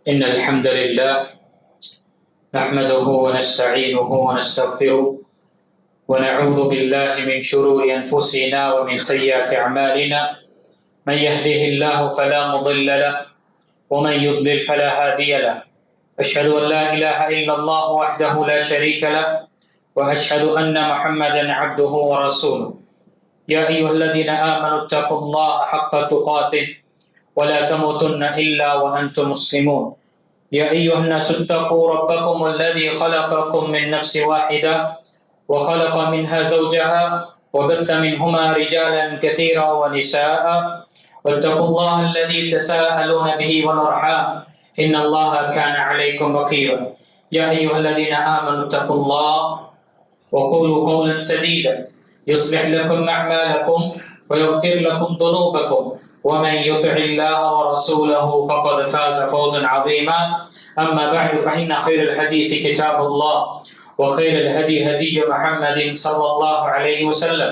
إن الحمد لله نحمده ونستعينه ونستغفره ونعوذ بالله من شرور أنفسنا ومن سيئات أعمالنا. من يهده الله فلا مضل له ومن يضلل فلا هادي له. أشهد أن لا إله إلا الله وحده لا شريك له وأشهد أن محمدا عبده ورسوله. يا أيها الذين آمنوا اتقوا الله حق تقاته ولا تموتن إلا وأنتم مسلمون. يا أيها الناس اتقوا ربكم الذي خلقكم من نفس واحدة وخلق منها زوجها وبث منهما رجالا كثيرا ونساء واتقوا الله الذي تساءلون به والأرحام إن الله كان عليكم رقيبا. يا أيها الذين آمنوا اتقوا الله وقولوا قولا سديدا يصلح لكم أعمالكم ويغفر لكم ذنوبكم ومن يطع الله ورسوله فقد فاز فوزا عظيما. أما بعد فإن خير الحديث كتاب الله وخير الهدي هدي محمد صلى الله عليه وسلم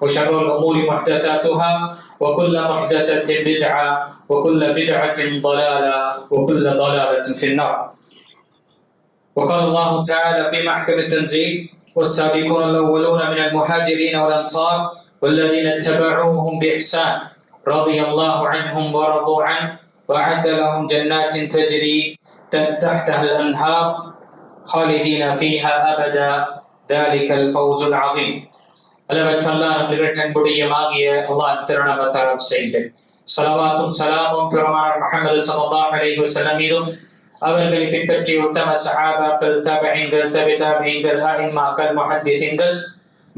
وشر الأمور محدثاتها وكل محدثة بدعة وكل بدعة ضلالة وكل ضلالة في النار. وقال الله تعالى في محكم التنزيل: والسابقون الأولون من المهاجرين والأنصار والذين اتبعوهم بإحسان رضي الله عنهم ورضوا عنه وأعد لهم جنات تجري تحتها الأنهار خالدين فيها أبدا ذلك الفوز العظيم. அளவற்றல்லார் நிகழ்ச்சின்புடையமாகிய அல்லாஹ் திருநாமத்தால் செய்து ஸலவாத்தும் ஸலாமும் பெருமானார் முஹம்மது ஸல்லல்லாஹு அலைஹி வஸல்லம் மீதும் அவர்களை பின்பற்றிய உத்தம சஹாபாக்கள், தபீஈன்கள், தபீஈன்கள், ஆயிம்மாக்கள், முஹத்திஸீன்கள்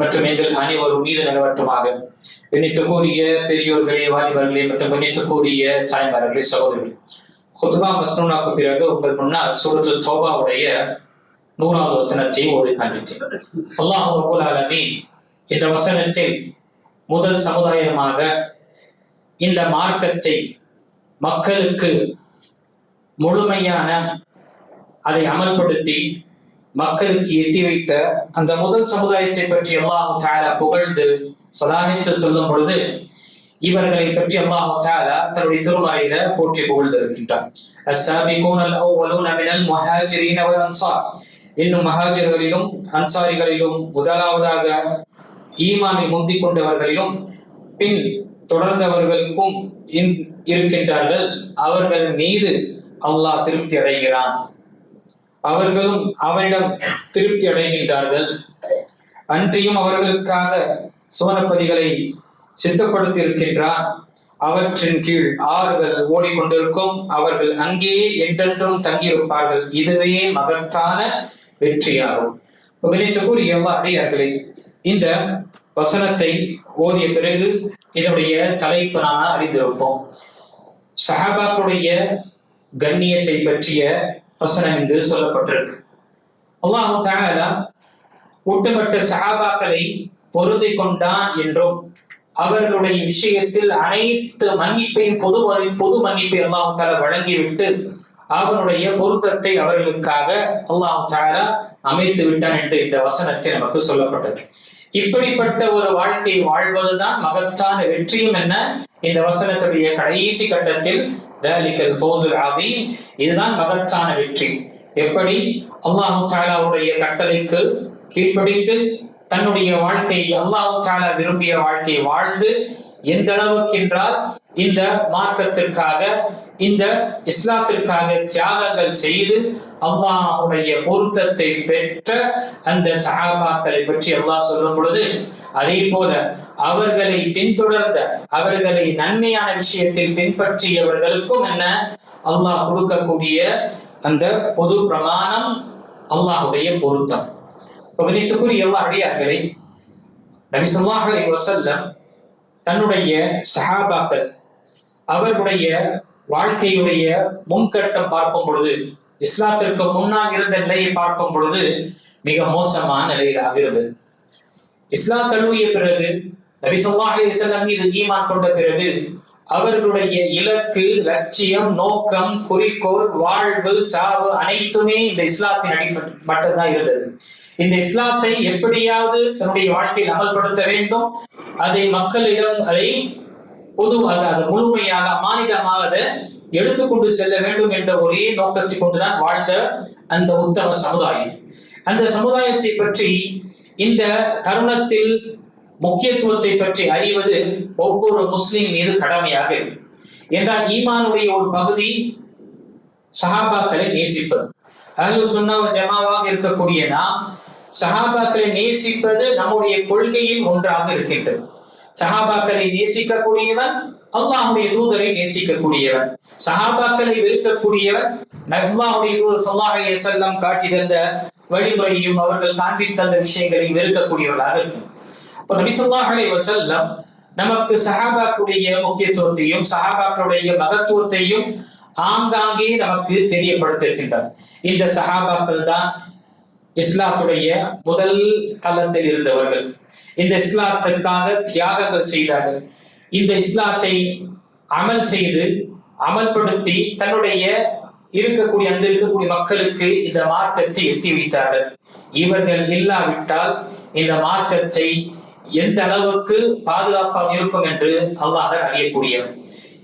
மற்றும் எங்கள் அனைவரும் மீது நிலவட்டுமாக. எண்ணித்துக்கூடிய பெரியோர்களே, வாலிபர்களே மற்றும் எண்ணித்துக்கூடிய தாய்மார்களே, சகோதரர்களே, குத்பா மஸ்னூனாக்கு பிறகு உங்கள் முன்னால் சூரத்து தௌபாவுடைய 100வது வசனத்தை ஓதி காண்பித்தேன். அல்லாஹ் ரப்பல் ஆலமீன் இந்த வசனத்தில் முதல் சமுதாயமாக இந்த மார்க்கத்தை மக்களுக்கு முழுமையான அதை அமல்படுத்தி மக்களுக்கு எத்தி வைத்த அந்த முதல் சமுதாயத்தை பற்றி அல்லாஹ் தஆலா புகழ்ந்து சலாஹித்து சொல்லும் பொழுது இவர்களை பற்றி அல்லாஹ் தஆலா தன்னுடைய திருமறையில போற்றி புகழ்ந்து இருக்கின்றார். அஸ்ஸாபிகூனல் அவ்வலூன மினல் முஹாஜிரீன வல் அன்சார், இன்னும் மஹாஜிர்களிலும் அன்சாரிகளிலும் முதலாவதாக ஈமானை முந்திக் கொண்டவர்களிலும் பின் தொடர்ந்தவர்களுக்கும் இருக்கின்றார்கள். அவர்கள் மீது அல்லாஹ் திருப்தி அடைகிறான், அவர்களும் அவனிடம் திருப்தி அடைகின்றார்கள். அன்றியும் அவர்களுக்காக சுவனப்பதிகளை சித்தப்படுத்தி இருக்கின்றான். அவற்றின் கீழ் ஆறுகள் ஓடிக்கொண்டிருக்கும், அவர்கள் அங்கேயே என்றென்றும் தங்கியிருப்பார்கள். இதுவே மகத்தான வெற்றியாகும். அடியார்களே, இந்த வசனத்தை ஓதிய பிறகு இதனுடைய தலைப்பு நாம் அறிந்திருப்போம். சஹாபாக்களுடைய கண்ணியத்தை பற்றிய வசனம் இங்கு சொல்லப்பட்டிருக்கு. அல்லாஹ் தஆலா ஒட்டுமொத்த சஹாபாக்களை பொருந்தி கொண்டான் என்றும் அவர்களுடைய விஷயத்தில் அனைத்து மன்னிப்பையும் பொது மன்னிப்பை அல்லாஹ் தஆலா வழங்கிவிட்டு அவனுடைய பொருத்தத்தை அவர்களுக்காக அல்லாஹ் தஆலா அமைத்து விட்டான் என்று இந்த வசனத்தில் நமக்கு சொல்லப்பட்டது. இப்படிப்பட்ட ஒரு வாழ்க்கை வாழ்வதுதான் மகத்தான வெற்றியும் என்ன இந்த வசனத்துடைய கடைசி கட்டத்தில் தலிகல் ஃபௌசுல் அதீம், இதுதான் மகத்தான வெற்றி. எப்படி அல்லாஹ் தஆலாவுடைய கட்டளைக்கு கீழ்ப்படிந்து தன்னுடைய வாழ்க்கையை அல்லாஹ் தஆலா விரும்பிய வாழ்க்கையை வாழ்ந்து எந்த அளவுக்கு என்றால் இந்த மார்க்கத்திற்காக இந்த இஸ்லாத்திற்காக தியாகங்கள் செய்து அல்லாஹ்வுடைய பொருத்தத்தை பெற்ற அந்த சஹாபாக்களை பற்றி அல்லாஹ் சொல்லும் பொழுது, அதே போல அவர்களை பின்தொடர்ந்த அவர்களை நன்மையான விஷயத்தில் பின்பற்றியவர்களுக்கும் என்ன அல்லாஹ் கொடுக்கக்கூடிய அந்த பொது பிரமாணம் அல்லாஹ்வுடைய பொருத்தம். அடியார்களே, நபி ஸல்லல்லாஹு அலைஹி வஸல்லம் தன்னுடைய சஹாபாக்கள் அவர்களுடைய வாழ்க்கையுடைய முன்கட்டம் பார்க்கும் பொழுது, இஸ்லாத்திற்கு முன்னால் இருந்த நிலையை பார்க்கும் பொழுது மிக மோசமான நிலையிலாக இருந்தது. இஸ்லாம் தழுவிய பிறகு நபி ஸல்லல்லாஹு அலைஹி வஸல்லம் மீது ஈமான் கொண்ட பிறகு அவர்களுடைய இலக்கு, லட்சியம், நோக்கம், குறிக்கோள், வாழ்வு, சாவு அனைத்துமே இந்த இஸ்லாத்தின் அடிப்படை மட்டும்தான் இருந்தது. இந்த இஸ்லாத்தை எப்படியாவது தன்னுடைய வாழ்க்கையில் அமல்படுத்த வேண்டும், அதை மக்களிடம் அதை பொது அது முழுமையாக அமானிதமாக அதை எடுத்துக்கொண்டு செல்ல வேண்டும் என்ற ஒரே நோக்கத்தை கொண்டுதான் வாழ்ந்த அந்த உத்தம சமுதாயம். அந்த சமுதாயத்தை பற்றி இந்த தருணத்தில் முக்கியத்துவத்தை பற்றி அறிவது ஒவ்வொரு முஸ்லிம் மீது கடமையாக இருக்கு. என்றால் ஈமானுடைய ஒரு பகுதி சஹாபாக்களை நேசிப்பது. அஹ்லு சுன்னா வல் ஜமாவாக இருக்கக்கூடிய நாம் சஹாபாக்களை நேசிப்பது நம்முடைய கொள்கையில் ஒன்றாக இருக்கின்றது. சஹாபாக்களை நேசிக்கக்கூடியவன் அல்லாஹ்வுடைய தூதரை நேசிக்கக்கூடியவன். சஹாபாக்களை வெறுக்கக்கூடியவன் அல்லாஹ்வுடைய தூதர் ஸல்லல்லாஹு அலைஹி வஸல்லம் காட்டி தந்த வழிமுறையும் அவர்கள் காண்பித்த அந்த விஷயங்களை வெறுக்கக்கூடியவர்களாக இருக்கும். இப்போ நபி ஸல்லல்லாஹு அலைஹி வஸல்லம் நமக்கு சஹாபாக்களுடைய முக்கியத்துவத்தையும் சஹாபாக்களுடைய மகத்துவத்தையும் ஆங்காங்கே நமக்கு தெரியப்படுத்திருக்கின்றார். இந்த சஹாபாக்கள் தான் இஸ்லாத்துடைய முதல் தளத்தில் இருந்தவர்கள். இந்த இஸ்லாத்திற்காக தியாகங்கள் செய்தார்கள். இந்த இஸ்லாத்தை அமல் செய்து அமல்படுத்தி தன்னுடைய இருக்கக்கூடிய மக்களுக்கு இந்த மார்க்கத்தை எட்டி வைத்தார்கள். இவர்கள் இல்லாவிட்டால் இந்த மார்க்கத்தை எந்த அளவுக்கு பாதுகாப்பாக இருக்கும் என்று அல்லாஹ் அறியக்கூடியவர்.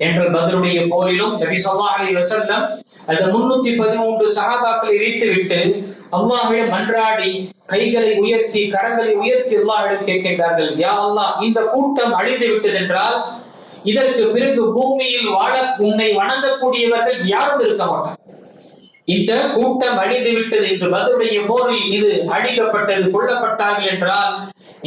என்ற பத்ருடைய போரிலும் நபி ஸல்லல்லாஹு அலைஹி வஸல்லம் அந்த 313 சஹாபாக்களை வைத்துவிட்டு அல்லாஹ்விடம் மன்றாடி கைகளை உயர்த்தி கரங்களை உயர்த்தி அல்லாஹ்விடம் கேட்கின்றார்கள், யா அல்லாஹ், இந்த கூட்டம் அழிந்து விட்டது என்றால் இதற்கு பிறகு பூமியில் வாழ உன்னை வணங்கக்கூடியவர்கள் யாரும் இருக்க மாட்டார். இந்த கூட்டம் அழிந்து விட்டது என்று பத்ருடைய போரில் இது அழிக்கப்பட்டது, கொல்லப்பட்டார்கள் என்றால்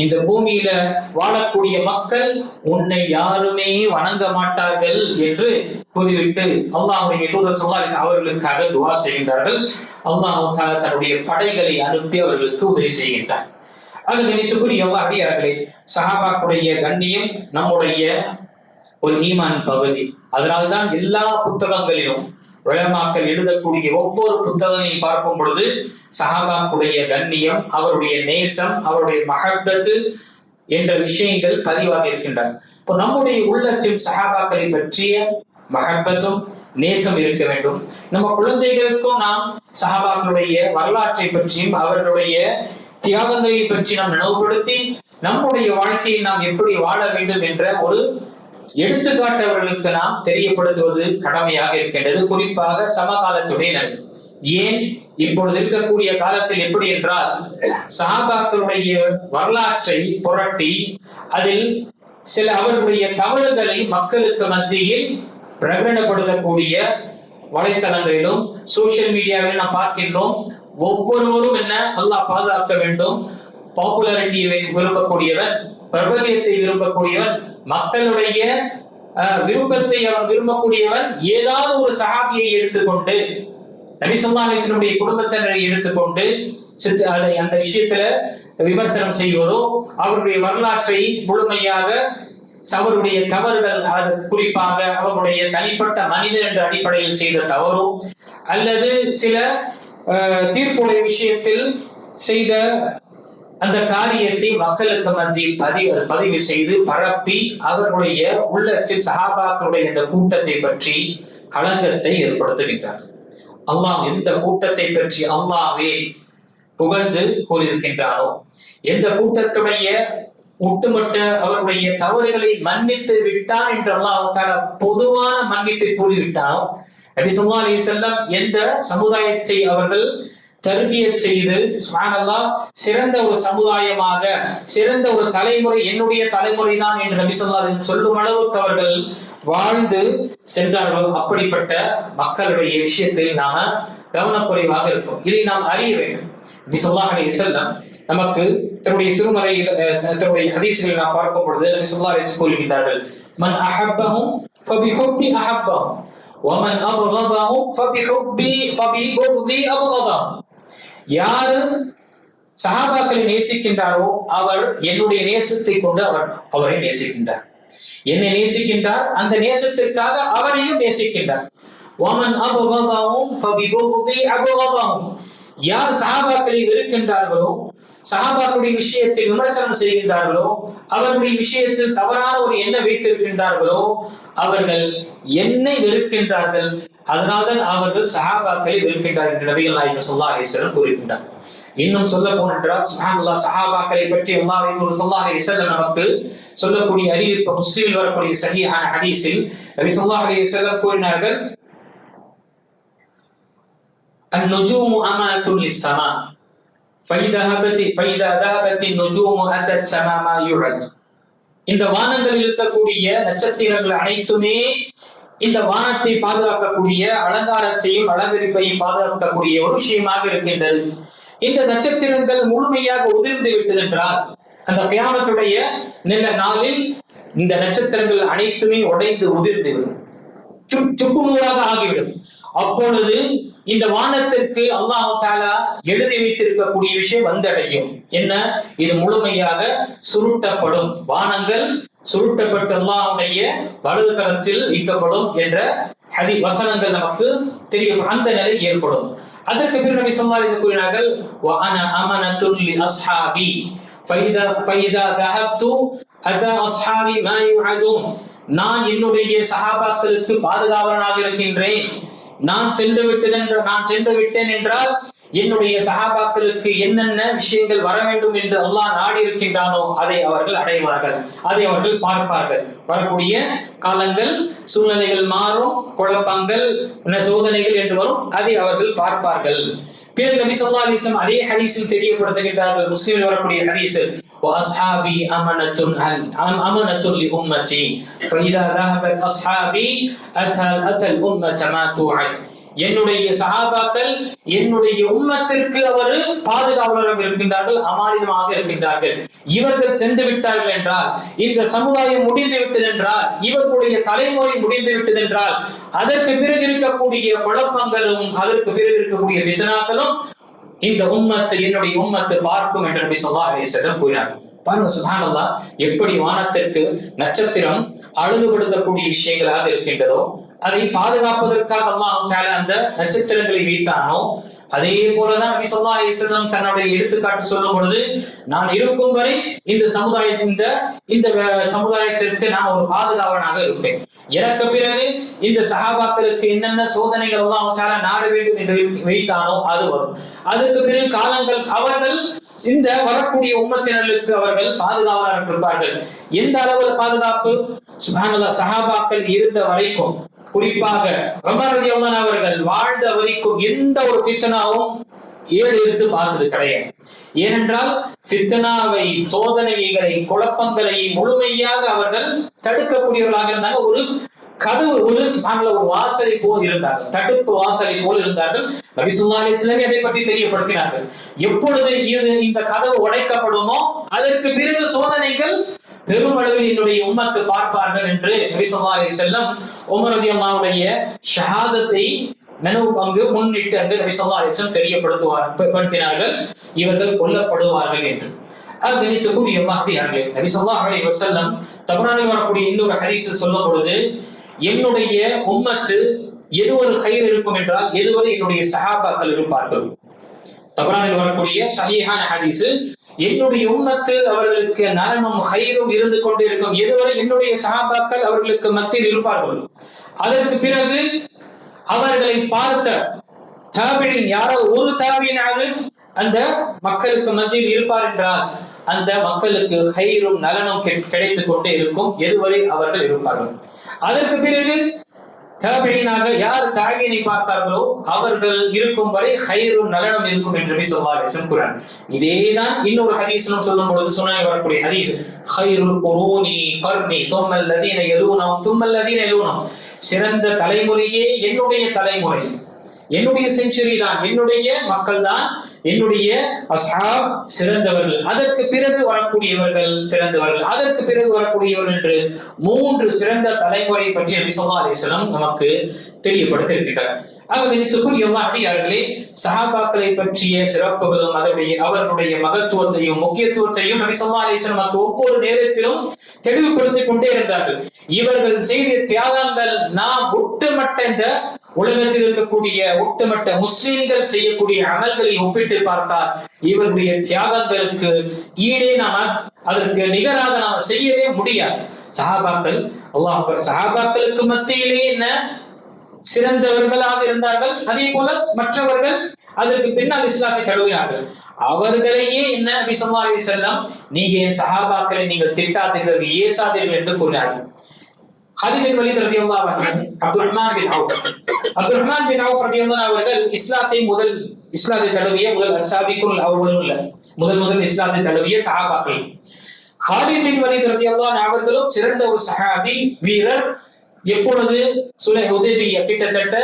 இந்த பூமியில வாழக்கூடிய மக்கள் உன்னை யாருமே வணங்க மாட்டார்கள் என்று கூறிவிட்டு அல்லாஹ்வுடைய தூதர் ஸல்லல்லாஹு அலைஹி வஸல்லம் அவர்களுக்காக துஆ செய்கின்றார்கள். அல்லாஹ் தஆலா தன்னுடைய படைகளை அனுப்பி அவர்களுக்கு உதவி செய்கின்றார். அது நினைத்துக்குரிய அடியார்களே, சஹாபாக்களுடைய கண்ணியம் நம்முடைய ஒரு ஈமான் பகுதி. அதனால்தான் எல்லா புத்தகங்களிலும் உலமாக்கள் எழுதக்கூடிய ஒவ்வொரு புத்தகங்களையும் பார்க்கும் பொழுது சஹாபாக்களுடைய கண்ணியம், அவருடைய நேசம், அவருடைய மஹப்பத்து என்ற விஷயங்கள் பதிவாக இருக்கின்றன. இப்போ நம்முடைய உள்ளத்தில் சஹாபாக்களை பற்றிய மஹப்பத்தும் நேசம் இருக்க வேண்டும். நம்ம குழந்தைகளுக்கும் நாம் சஹாபாக்களுடைய வரலாற்றை பற்றியும் அவர்களுடைய தியாகங்களை பற்றி நாம் நினைவுபடுத்தி நம்முடைய வாழ்க்கையை நாம் எப்படி வாழ வேண்டும் என்ற ஒரு எடுத்துக்காட்டவர்களுக்கு நாம் தெரியப்படுத்துவது கடமையாக இருக்கின்றது. குறிப்பாக சமகாலத்துடைய நிலை. ஏன் இப்பொழுது இருக்கக்கூடிய காலத்தில் எப்படி என்றால் சஹாபாக்களுடைய வரலாற்றை புரட்டி அதில் சில அவர்களுடைய தவறுகளை மக்களுக்கு மத்தியில் பிரகடனப்படுத்தக்கூடிய வலைத்தளங்களிலும் சோசியல் மீடியாவில் நாம் பார்க்கின்றோம். ஒவ்வொருவரும் என்ன அல்லாஹ் பாதுகாக்க வேண்டும், பாப்புலாரிட்டியை விரும்பக்கூடியவர், பிரபலியத்தை விரும்பக்கூடியவன், மக்களுடைய விருப்பத்தை அவன் விரும்பக்கூடியவன் ஏதாவது ஒரு சஹாபியை எடுத்துக்கொண்டு நபி ஸல்லல்லாஹு அலைஹி வஸல்லம் குடும்பத்தினரை எடுத்துக்கொண்டு அந்த விஷயத்துல விமர்சனம் செய்வதோ, அவருடைய வரலாற்றை முழுமையாக அவருடைய தவறுகள், குறிப்பாக அவருடைய தனிப்பட்ட மனிதன் என்ற அடிப்படையில் செய்த தவறோ அல்லது சில தீர்ப்புடைய விஷயத்தில் செய்த அந்த காரியத்தை மக்களுக்கு மத்தியில் பதிவு செய்து பரப்பி அவர்களுடைய உள்ளத்தில் சஹாபாக்களுடைய இந்த கூட்டத்தை பற்றி களங்கத்தை ஏற்படுத்துகின்றார். அல்லாஹ் எந்த கூட்டத்தை பற்றி அல்லாஹ்வே புகழ்ந்து கூறியிருக்கின்றாரோ, எந்த கூட்டத்துடைய ஒட்டுமொத்த அவருடைய தவறுகளை மன்னித்து விட்டான் என்று அல்லாஹ் தஆலா பொதுவான மன்னிப்பை கூறிவிட்டானோ, நபி ஸல்லல்லாஹு அலைஹி வஸல்லம் எந்த சமுதாயத்தை அவர்கள் தர்பியத் செய்து சுப்ஹானல்லாஹ் சிறந்த ஒரு சமுதாயமாக, சிறந்த ஒரு தலைமுறை என்னுடைய தலைமுறை தான் என்று நபி ஸல்லல்லாஹு அலைஹி வஸல்லம் சொல்லும் அளவுக்கு அவர்கள் வாழ்ந்து சென்றார்களோ, அப்படிப்பட்ட மக்களுடைய விஷயத்தில் நாம கவனக்குறைவாக இருக்கும். இதை நாம் அறிய வேண்டும். நபி ஸல்லல்லாஹு அலைஹி வஸல்லம் நமக்கு தன்னுடைய திருமறையில் தன்னுடைய ஹதீஸ்களை நாம் பார்க்கும் பொழுது நபி ஸல்லல்லாஹு அலைஹி வஸல்லம் கூறுகின்றார்கள், மன் அஹப்பஹும் ஃபபிஹுப்பி அஹப்பஹும் வமன் அப்கதஹும் ஃபபிபுக்தி அப்கதஹும். யாரு சஹாபாக்களை நேசிக்கின்றாரோ அவர் என்னுடைய நேசத்தை கொண்டு அவரை நேசிக்கின்றார். என்னை நேசிக்கின்றார், அந்த நேசத்திற்காக அவரையும் நேசிக்கின்றார். வமன் அப்கதஹும் ஃபபிபுக்தி அப்கதஹும். யார் சஹாபாக்களை வெறுக்கின்றார்களோ, சஹாபாக்களுடைய விஷயத்தை விமர்சனம் செய்கின்றார்களோ, அவர்களுடைய விஷயத்தில் தவறான ஒரு எண்ணம் வைத்திருக்கின்றார்களோ, அவர்கள் என்னை வெறுக்கின்றார்கள். அதனால்தான் அவர்கள் சஹாபாக்களை வெறுக்கின்றார்கள் என்று நபிகள் நாயகம் ஸல்லல்லாஹு அலைஹி வஸல்லம் கூறுகின்றார். இன்னும் சொல்ல போனென்றால் சுப்ஹானல்லாஹ், சஹாபாக்களை பற்றி அல்லாஹ்வின் தூதர் ஸல்லல்லாஹு அலைஹி வஸல்லம் நமக்கு சொல்லக்கூடிய அறிவிப்பு முஸ்லிமில் வரக்கூடிய சஹீஹான ஹதீஸில் நபி ஸல்லல்லாஹு அலைஹி வஸல்லம் கூறினார்கள், அன்-நுஜூமு அமானத்துன் லிஸ்-ஸமா ஃபைதா தஹபத் அன்-நுஜூமு அத்தத் ஸமா மா யுஅத். இந்த வானங்களில் இருக்கக்கூடிய நட்சத்திரங்கள் அனைத்துமே இந்த வானத்தை பாதுகாக்கக்கூடிய, அலங்காரத்தையும் அலங்கரிப்பையும் பாதுகாக்கக்கூடிய ஒரு விஷயமாக இருக்கின்றது. இந்த நட்சத்திரங்கள் முழுமையாக உதிர்ந்து விட்டது என்றால் அந்த கியாமத்துடைய நல்ல நாளில் இந்த நட்சத்திரங்கள் அனைத்துமே உடைந்து உதிர்ந்துவிடும், சுக்குநூறாக ஆகிவிடும். அப்பொழுது இந்த வானத்திற்கு அல்லாஹ் தஆலா எழுதி வைத்திருக்கக்கூடிய விஷயம் வந்தடையும். என்ன? இது முழுமையாக சுருட்டப்படும், வானங்கள் சுருட்டப்பட்டு அல்லாஹ்வுடைய வலது கரத்தில் வைக்கப்படும் என்ற வசனங்கள் நமக்கு தெரியும். அந்த நிலை ஏற்படும். அதற்கு பிறகு நபி ஸல்லல்லாஹு அலைஹி வஸல்லம் கூறினார்கள், வ அன அமனத்துல் லி அஸ்ஹாபி ஃபைதா தஹப்து அத அஸ்ஹாபி மா யுஅதுன். நான் என்னுடைய சஹாபாக்களுக்கு பாதுகாவலனாக இருக்கின்றேன். நான் சென்று விட்டேன் என்றால் என்னுடைய சஹாபாக்களுக்கு என்னென்ன விஷயங்கள் வர வேண்டும் என்று அல்லாஹ் நாடி இருக்கின்றானோ அதை அவர்கள் அடைவார்கள், அதை அவர்கள் பார்ப்பார்கள். வரக்கூடிய காலங்கள், சூழ்நிலைகள் மாறும், குழப்பங்கள், சோதனைகள் என்று வரும், அதை அவர்கள் பார்ப்பார்கள். பிறகு நபி ஸல்லல்லாஹு அலைஹி வஸல்லம் அதே ஹதீஸில் தெரியப்படுத்துகின்றார்கள், முஸ்லிமில் வரக்கூடிய ஹதீஸ், وَأَصْحَابِي أَمَنَةٌ لِأُمَّتِي فَإِذَا ذَهَبَتْ أَصْحَابِي أَتَى الْأُمَّةَ مَا تُوعَدُ. என்னுடைய சஹாபாக்கள் என்னுடைய உம்மத்திற்கு அவர் பாதுகாவலராக இருக்கின்றார்கள், அமானிதமாக இருக்கின்றார்கள். இவர்கள் சென்று விட்டார்கள் என்றால், இந்த சமுதாயம் முடிந்து விட்டது என்றால், இவர்களுடைய தலைமுறை முடிந்து விட்டது என்றால், அதற்கு பிறகு இருக்கக்கூடிய குழப்பங்களும் அதற்கு பிறகு இருக்கக்கூடிய ஃபித்னாக்களும் இந்த உம்மத்து, என்னுடைய உம்மத்து பார்க்கும் என்று நபி ஸல்லல்லாஹு அலைஹி வஸல்லம் கூறினார். பாருங்க, சுப்ஹானல்லாஹ், எப்படி வானத்திற்கு நட்சத்திரம் அழகுபடுத்தக்கூடிய விஷயங்களாக இருக்கின்றதோ, அதை பாதுகாப்பதற்காக அல்லாஹ் தஆலா அந்த நட்சத்திரங்களை வைத்தானோ, அதே போலதான் நபி ஸல்லல்லாஹு அலைஹி வஸல்லம் தன்னுடைய எடுத்துக்காட்டு சொல்லும் பொழுது, நான் இருக்கும் வரை இந்த சமுதாயத்திற்கு நான் ஒரு பாதுகாவலனாக இருப்பேன். எனக்கு பிறகு இந்த சஹாபாக்களுக்கு என்னென்ன சோதனைகள் அல்லாஹ் தஆலா நாட வேண்டும் என்று வைத்தானோ அது வரும். அதற்கு பிறகு காலங்கள் அவர்கள் இந்த வரக்கூடிய உம்மத்தினர்களுக்கு அவர்கள் பாதுகாவலராக இருப்பார்கள். எந்த அளவுல பாதுகாப்பு? சுப்ஹானல்லாஹ், சஹாபாக்கள் இருந்த வரைக்கும், குறிப்பாக உமர் ரலியல்லாஹு அன்ஹு அவர்கள் வாழ்ந்த வரைக்கும் எந்த ஒரு ஃபித்னாவும் ஏடு எடுத்து பார்த்தது கிடையாது. ஏனென்றால் ஃபித்னாவை, சோதனைகளை, குழப்பங்களை முழுமையாக அவர்கள் தடுக்கக்கூடியவர்களாக இருந்தாங்க. ஒரு கதவு, ஒரு வாசலை போல் இருந்தார்கள், தடுப்பு வாசலை போல் இருந்தார்கள். நபி ஸல்லல்லாஹு அலைஹி வஸல்லம் அதை பற்றி தெரியப்படுத்தினார்கள். எப்பொழுது இந்த கதவு உடைக்கப்படுமோ அதற்கு பிறகு சோதனைகள் பெருமளவில் என்னுடைய உம்மத்து பார்ப்பார்கள் என்று நபி ஸல்லல்லாஹு அலைஹி வஸல்லம் உமர் ரலியல்லாஹுடைய ஷஹாதத்தை அங்கு முன்னிட்டு அங்கு நபி ஸல்லல்லாஹு அலைஹி வஸல்லம் தெரியப்படுத்தினார்கள், இவர்கள் கொல்லப்படுவார்கள் என்று. கணித்துக்குரிய அல்லாஹ்வியார்களே, நபி ஸல்லல்லாஹு அலைஹி வஸல்லம் தபரானில் வரக்கூடிய இன்னொரு ஹதீஸில் சொல்லும் பொழுது, என்னுடைய உம்மத்து எது ஒரு கைர் இருக்கும் என்றால் எதுவரை என்னுடைய சஹாபாக்கள் இருப்பார்கள். தபரானில் வரக்கூடிய சஹீஹான ஹதீஸ், என்னுடைய உம்மத்து அவர்களுக்கு நலனும் கைரும் இருந்து கொண்டே இருக்கும் எதுவரை என்னுடைய சஹாபாக்கள் அவர்களுக்கு மத்தியில் இருப்பார்கள். அதற்கு பிறகு அவர்களை பார்த்த தாபியின் யாராவது ஒரு தாபியினாவது அந்த மக்களுக்கு மத்தியில் இருப்பார் என்றால் அந்த மக்களுக்கு கைரும் நலனும் கிடைத்துக் கொண்டே இருக்கும் எதுவரை அவர்கள் இருப்பார்கள். அதற்கு பிறகு தாபியினாக யார் தாபியினை பார்த்தார்களோ அவர்கள் இருக்கும் வரை கைரும் நலனும் இருக்கும் என்று நபி ஸல்லல்லாஹு அலைஹி வஸல்லம் கூறினார். இதேதான் இன்னொரு ஹதீஸிலும் சொல்லும் பொழுது சொன்னாங்க, வரக்கூடிய ஹதீஸ், கைருல் குரூனி கர்னி ثم الذين يلونهم ثم الذين يلونهم. சிறந்த தலைமுறையே என்னுடைய தலைமுறை, என்னுடைய செஞ்சுரி தான், என்னுடைய மக்கள் தான், என்னுடைய அஸ்ஹாப் சிறந்தவர்கள், அதற்கு பிறகு வரக்கூடியவர்கள் சிறந்தவர்கள், அதற்கு பிறகு வரக்கூடியவர்கள் என்று 3 சிறந்த தலைமுறை பற்றி நபி ஸல்லல்லாஹு அலைஹி வஸல்லம் நமக்கு தெரியப்படுத்தி இருக்கிறார். அடியார்களே, சஹாபாக்களை பற்றிய சிறப்புகளும் அவர்களுடைய மகத்துவத்தையும் முக்கியத்துவத்தையும் நபி ஸல்லல்லாஹு அலைஹி வஸல்லம் நமக்கு ஒவ்வொரு நேரத்திலும் தெளிவுபடுத்திக் கொண்டே இருந்தார்கள். இவர்கள் செய்த தியாகங்கள் நாம் ஒட்டுமொத்த இந்த உலகத்தில் இருக்கக்கூடிய ஒட்டுமொத்த முஸ்லிம்கள் செய்யக்கூடிய அமல்களை ஒப்பிட்டு பார்த்தால் இவருடைய தியாகங்களுக்கு ஈடே அதற்கு நிகராக நாம் செய்யவே முடியாது. சஹாபாக்கள், அல்லாஹ் அக்பர், சஹாபாக்களுக்கு மத்தியிலே என்ன சிறந்தவர்களாக இருந்தார்கள். அதே போல மற்றவர்கள் அதற்கு பின்னால் இஸ்லாத்தை தழுவினார்கள். அவர்களையே என்ன நபி ஸல்லல்லாஹு அலைஹி வஸல்லம், நீங்க என் சஹாபாக்களை நீங்கள் திட்டாதீர்கள், ஏசாதீர்கள் என்று கூறினார்கள். காலித் பின் வலீத் ரலியல்லாஹு அன்ஹு, அப்துர்ரஹ்மான் பின் அவுஃப் ரலியல்லாஹு அன்ஹு அவர்கள் இஸ்லாத்தை தழுவிய முதல் அஸ்ஸாபிகுல் அவ்வலுல், முதல் இஸ்லாத்தை தழுவிய சஹாபாக்கள். காலித் பின் வலீத் ரலியல்லாஹு அன்ஹு அவர்களும் சிறந்த ஒரு சஹாபி, வீரர். எப்பொழுது சுல்ஹ் ஹுதைபிய்யா கிட்டத்தட்ட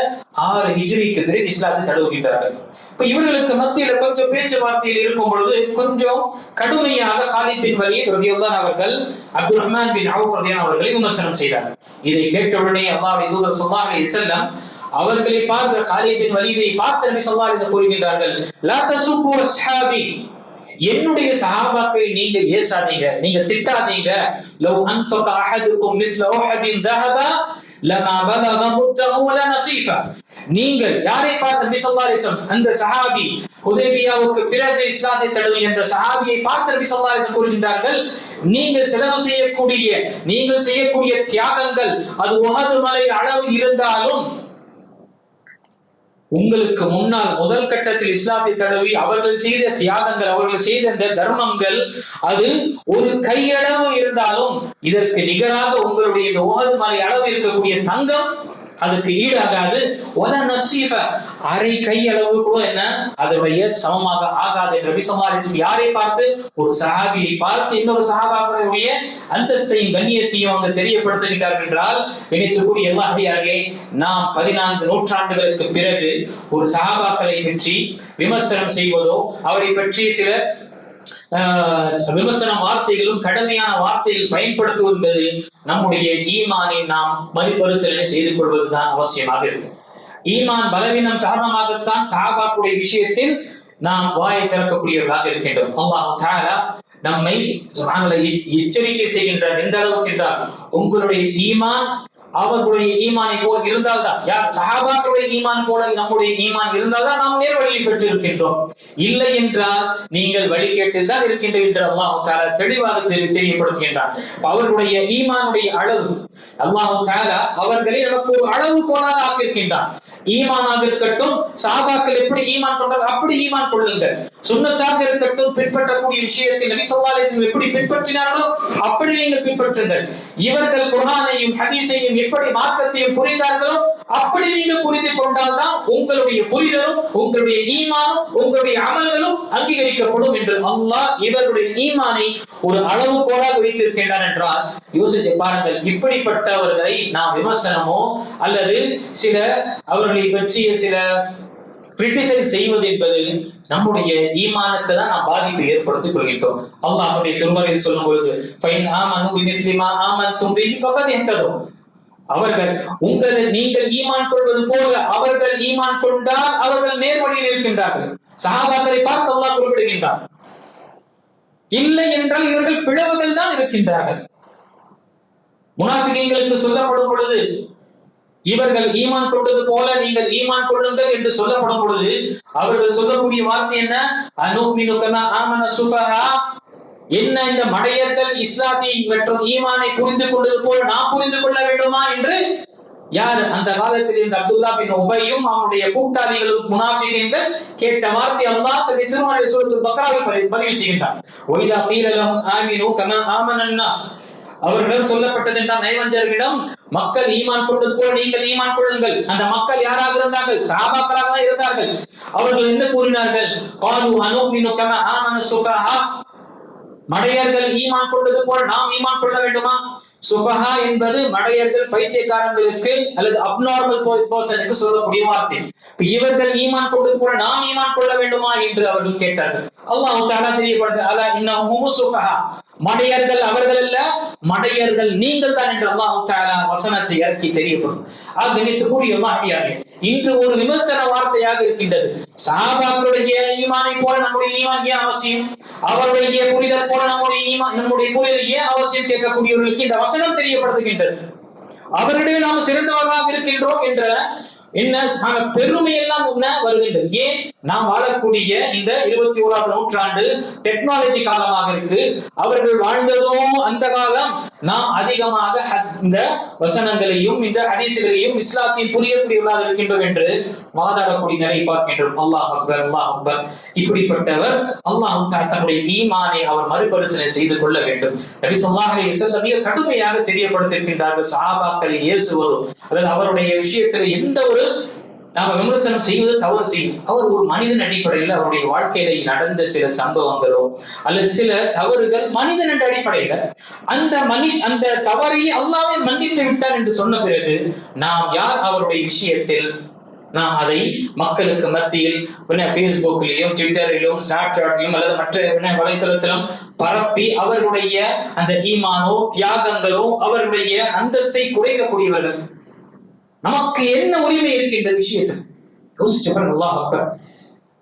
6 ஹிஜ்ரிக்கு பிறகு இஸ்லாத்தை தழுவுகின்றார்கள். இப்ப இவர்களுக்கு மத்தியில கொஞ்சம் பேச்சுவார்த்தையில் இருக்கும் பொழுது கொஞ்சம் கடுமையாக காலித் பின் வலீத் ரலியல்லாஹு அன்ஹு அவர்கள் அப்துர்ரஹ்மான் பின் அவுஃப் ரலியல்லாஹு அன்ஹு அவர்களை விமர்சனம் செய்தார்கள். இதை கேட்டவுடனே அல்லாஹ்வுடைய தூதர் ஸல்லல்லாஹு அலைஹி வஸல்லம் அவர்களை பார்த்த காலித் பின் வலீதை பார்த்து நபி ஸல்லல்லாஹு அலைஹி வஸல்லம் கூறுகின்றார்கள், லா தசுப்பு அஸ்ஹாபி, என்னுடைய சஹாபாக்களை நீங்க ஏசாதீங்க, நீங்க திட்டாதீங்க. லவ் அன்ஃபக அஹதுக்கும் மிஸ்ல உஹதின் தஹபா லமா பலக முத்தஹு வலா நஸீஃபா. நீங்கள் யாரை பார்த்து நபி ஸல்லல்லாஹு அலைஹி வஸல்லம் அந்த சஹாபி ஹுதைபியாவுக்கு பிறகு இஸ்லாத்தை தழுவி என்ற சஹாபியை பார்த்து நபி ஸல்லல்லாஹு அலைஹி வஸல்லம் கூறுகின்றார்கள், நீங்கள் செய்யக்கூடிய தியாகங்கள் அது உஹது மலை அளவு இருந்தாலும் உங்களுக்கு முன்னால் முதல் கட்டத்தில் இஸ்லாத்தை தழுவி அவர்கள் செய்த தியாகங்கள், அவர்கள் செய்த இந்த தர்மங்கள் அது ஒரு கையளவு இருந்தாலும் இதற்கு நிகராக உங்களுடைய இந்த உஹது மலை அளவு இருக்கக்கூடிய தங்கம் அதுக்கு ஈடாகாது. அரை கையளவு கூட என்ன அதனுடைய சமமாக ஆகாது என்று நபி ஸல்லல்லாஹு அலைஹி வஸல்லம் யாரை பார்த்து? ஒரு சஹாபியை பார்த்து இன்னொரு சஹாபாவுடைய அந்தஸ்தையும் கண்ணியத்தையும் அவங்க தெரியப்படுத்துகிறார்கள் என்றால், நினைச்சக்கூடிய எல்லாரையாகவே நாம் 14 நூற்றாண்டுகளுக்கு பிறகு ஒரு சஹாபாக்களை பற்றி விமர்சனம் செய்வதோ, அவரை பற்றி சில விமர்சன வார்த்தைகளும் கடுமையான வார்த்தைகள் பயன்படுத்துவது நம்முடைய ஈமானை நாம் மறுபரிசீலனை செய்து கொள்வதுதான் அவசியமாக இருக்கு. ஈமான் பலவீனம் காரணமாகத்தான் சஹாபாக்களுடைய விஷயத்தில் நாம் வாயை திறக்கக்கூடியவர்களாக இருக்கின்றோம். அல்லாஹ் தஆலா நம்மை சுப்ஹானல்லாஹ் எச்சரிக்கை செய்கின்றார். எந்த அளவுக்கு என்றால், உங்களுடைய ஈமான் அவர்களுடைய ஈமானை போல இருந்தால்தான், யார் சஹாபாக்களுடைய ஈமான் போல நம்முடைய ஈமான் இருந்தால்தான் நாம் நேர் வழியை பெற்றிருக்கின்றோம். இல்லை என்றால் நீங்கள் வழிகேட்டில் தான் இருக்கின்ற என்று அல்லாஹ் தஆலா தெளிவாக தெரியப்படுத்துகின்றார். அவர்களுடைய ஈமானுடைய அளவு அல்லாஹ் தஆலா அவர்களை நமக்கு ஒரு அளவு போலாக ஆக்கியிருக்கின்றார். ஈமானாக இருக்கட்டும், சஹாபாக்கள் எப்படி ஈமான் கொண்டார்கள் அப்படி ஈமான் கொள்ளுங்கள். சுன்னத்தாக இருக்கட்டும், பின்பற்றக்கூடிய விஷயத்தில் நபி ஸல்லல்லாஹு அலைஹி வஸல்லம் எப்படி பின்பற்றினார்களோ அப்படி நீங்கள் பின்பற்றுங்கள். இவர்கள் குர்ஆனையும் ஹதீஸையும் எப்படி மார்க்கத்தையும் புரிந்தார்களோ அப்படி நீங்கள் புரிந்து கொண்டால்தான் உங்களுடைய புரிதலும் உங்களுடைய ஈமானும் உங்களுடைய அமல்களும் அங்கீகரிக்கப்படும் என்று அல்லாஹ் இவருடைய ஈமானை ஒரு அளவுகோலாக வைத்திருக்கின்றான் என்றால் யோசிச்சு பாருங்கள். இப்படிப்பட்டவர்களை நாம் விமர்சனமோ அல்லது சில அவர்களை பற்றிய சில கிரிட்டிசைஸ் செய்வது என்பது நம்முடைய ஈமானுக்கு தான் நாம் பாதிப்பை ஏற்படுத்திக் கொள்கின்றோம். அல்லாஹ்வுடைய திருமறையில் சொல்லும் பொழுது ஃபைன் ஆமனு பிமிஸ்லி மா ஆமன்தும் பிஹி ஃபகத் இஹ்தது, அவர்கள் நீங்கள் ஈமான் கொள்வது போல அவர்கள் ஈமான் கொண்டால் அவர்கள் நேர்வழியில் இருக்கின்றார்கள். சஹாபாக்களை பார்த்து அல்லாஹ் குறிப்பிடுகின்றார். இல்லை என்றால் இவர்கள் பிளவுகள் தான் இருக்கின்றார்கள். முனாஃபிகீன்களுக்கு சொல்லப்படும் பொழுது இவர்கள் ஈமான் கொண்டது போல நீங்கள் ஈமான் கொள்ளுங்கள் என்று சொல்லப்படும் பொழுது அவர்கள் சொல்லக்கூடிய வார்த்தை என்ன? அனுமினு கமா ஆமன சுஃபஹா, என்ன இந்த மடையர்கள் இஸ்லாத்தை மற்றும் ஈமானை புரிந்து கொண்டது போல நாம் புரிந்து கொள்ள வேண்டுமா என்று யார் அந்த காலத்தில் இருந்த அப்துல்லா பின் உபையும் அவனுடைய கூட்டாளிகளும் முனாஃபிகீன்கள் கேட்ட வார்த்தை அல்லாஹ் தன்னுடைய திருமறை சூரத்துல் பக்ராவில் பதிவு செய்கின்றார். ஒய்தா கீல லஹும் ஆமினு கமா ஆமனன் நாஸ், அவர்களிடம் சொல்லப்பட்டது என்றால் நயவஞ்சர்களிடம் மக்கள் ஈமான் கொண்டது போல நீங்கள் ஈமான் கொள்ளுங்கள். அந்த மக்கள் யாராக இருந்தார்கள்? சஹாபாக்களாக தான் இருந்தார்கள். அவர்கள் என்ன கூறினார்கள்? காலு அனுமினு கமா ஆமன சுஃபஹா, மடையர்கள் ஈமான் கொண்டது போல நாம் ஈமான் கொள்ள வேண்டுமா? சுஃபஹா என்பது மடையர்கள், பைத்தியக்காரங்களுக்கு அல்லது அப்நார்மல் பர்சனுக்கு சொல்லக்கூடிய வார்த்தை. இவர்கள் ஈமான் கொண்டது போல நாம் ஈமான் கொள்ள வேண்டுமா என்று அவர்கள் கேட்டார்கள். அல்லாஹ் தஆலா தெரியப்படுத்து, அலா இன்னஹும் சுஃபஹா, மடையர்கள் அவர்கள் அல்ல, மடையர்கள் நீங்கள் தான் என்று அல்லாஹ் தஆலா வசனத்தை இறக்கி தெரியப்படும். ஆக நினைத்துக்கூடிய அல்லாஹ்வியாரே, இன்று ஒரு விமர்சன வார்த்தையாக இருக்கின்றது. சஹாபாக்களுடைய ஈமானை போல நம்முடைய ஈமான் ஏன் அவசியம்? அவருடைய புரிதல் போல நம்முடைய புரிதல் ஏன் அவசியம்? கேட்கக்கூடியவர்களுக்கு இந்த வசனம் தெரியப்படுத்துகின்றது. அவர்களிடையே நாம் சிறந்தவர்களாக இருக்கின்றோம் என்ற என்ன பெருமை எல்லாம் வருகின்றது. ஏன்? நாம் வாழக்கூடிய இந்த 21ஆம் நூற்றாண்டு டெக்னாலஜி காலமாக இருக்கு. அவர்கள் வாழ்ந்ததும் அந்த காலம். நாம் அதிகமாக இந்த வசனங்களையும் இந்த ஹதீஸ்களையும் இஸ்லாத்தையும் புரியக்கூடியவர்களாக இருக்கின்றோம் என்று வாதாடக்கூடிய நிலை பார்க்கின்றோம். அல்லாஹ் அக்பர், அல்லாஹ் அக்பர். இப்படிப்பட்டவர் அல்லாஹ் தன்னுடைய ஈமானை அவர் மறுபரிசீலனை செய்து கொள்ள வேண்டும். நபி ஸல்லல்லாஹு அலைஹி வஸல்லம் மிக கடுமையாக தெரியப்படுத்தியிருக்கின்றார்கள். சஹாபாக்களை ஏசுவதும் அல்லது அவருடைய விஷயத்தில் எந்த ஒரு நாம விமர்சனம் செய்வது தவறு செய்யும். அவர் ஒரு மனிதன் அடிப்படையில் அவருடைய வாழ்க்கையில நடந்த சில சம்பவங்களோ அல்லது சில தவறுகள் மனிதன் என்ற அடிப்படையில அந்த தவறை அல்லாஹ்வே மன்னித்து விட்டார் என்று சொன்ன பிறகு நாம் யார் அவருடைய விஷயத்தில் நாம் அதை மக்களுக்கு மத்தியில் பேஸ்புக்கிலும் ட்விட்டரிலும் ஸ்னாப்சாட்டிலும் அல்லது மற்ற வலைத்தளத்திலும் பரப்பி அவர்களுடைய அந்த ஈமானோ தியாகங்களோ அவர்களுடைய அந்தஸ்தை குறைக்கக்கூடியவர்கள். நமக்கு என்ன உரிமை இருக்கின்ற விஷயத்தில் யோசிச்சு பாருங்க. அல்லாஹ் அக்பர்.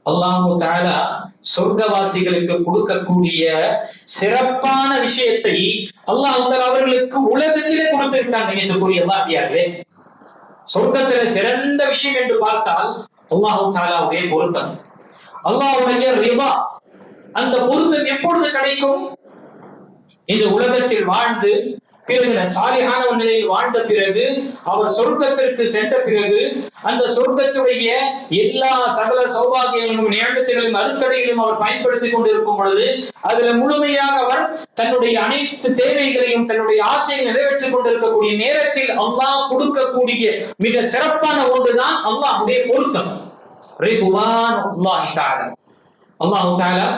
அல்லாஹ் தஆலா சொர்க்கவாசிகளுக்கு கொடுக்கக்கூடிய சிறப்பான விஷயத்தை அல்லாஹ் தஆலா அவர்களுக்கு உலகத்திலே கொடுத்து விட்டான். நினைத்துக்கூடிய அல்லாஹ்வியார்களே, சொர்க்கத்திலே சிறந்த விஷயம் என்று பார்த்தால் அல்லாஹ் தஆலாவுடைய பொருத்தம், அல்லாஹ்வுடைய ரிதா. அந்த பொருத்தம் எப்பொழுது கிடைக்கும்? இந்த உலகத்தில் வாழ்ந்து பிறகு சாலிஹான ஒரு நிலையில் வாழ்ந்த பிறகு அவர் சொர்க்கத்திற்கு சென்ற பிறகு அந்த சொர்க்கத்துடைய எல்லா சகல சௌபாகியங்களும் நியமத்துகளையும் அருட்கடைகளையும் அவர் பயன்படுத்திக் கொண்டிருக்கும் பொழுது அதுல முழுமையாக அவர் தன்னுடைய அனைத்து தேவைகளையும் தன்னுடைய ஆசையை நிறைவேற்றிக் கொண்டிருக்கக்கூடிய நேரத்தில் அல்லாஹ் கொடுக்கக்கூடிய மிக சிறப்பான ஒன்றுதான் அல்லாஹ்வுடைய பொருத்தம். அல்லாஹ் தஆலா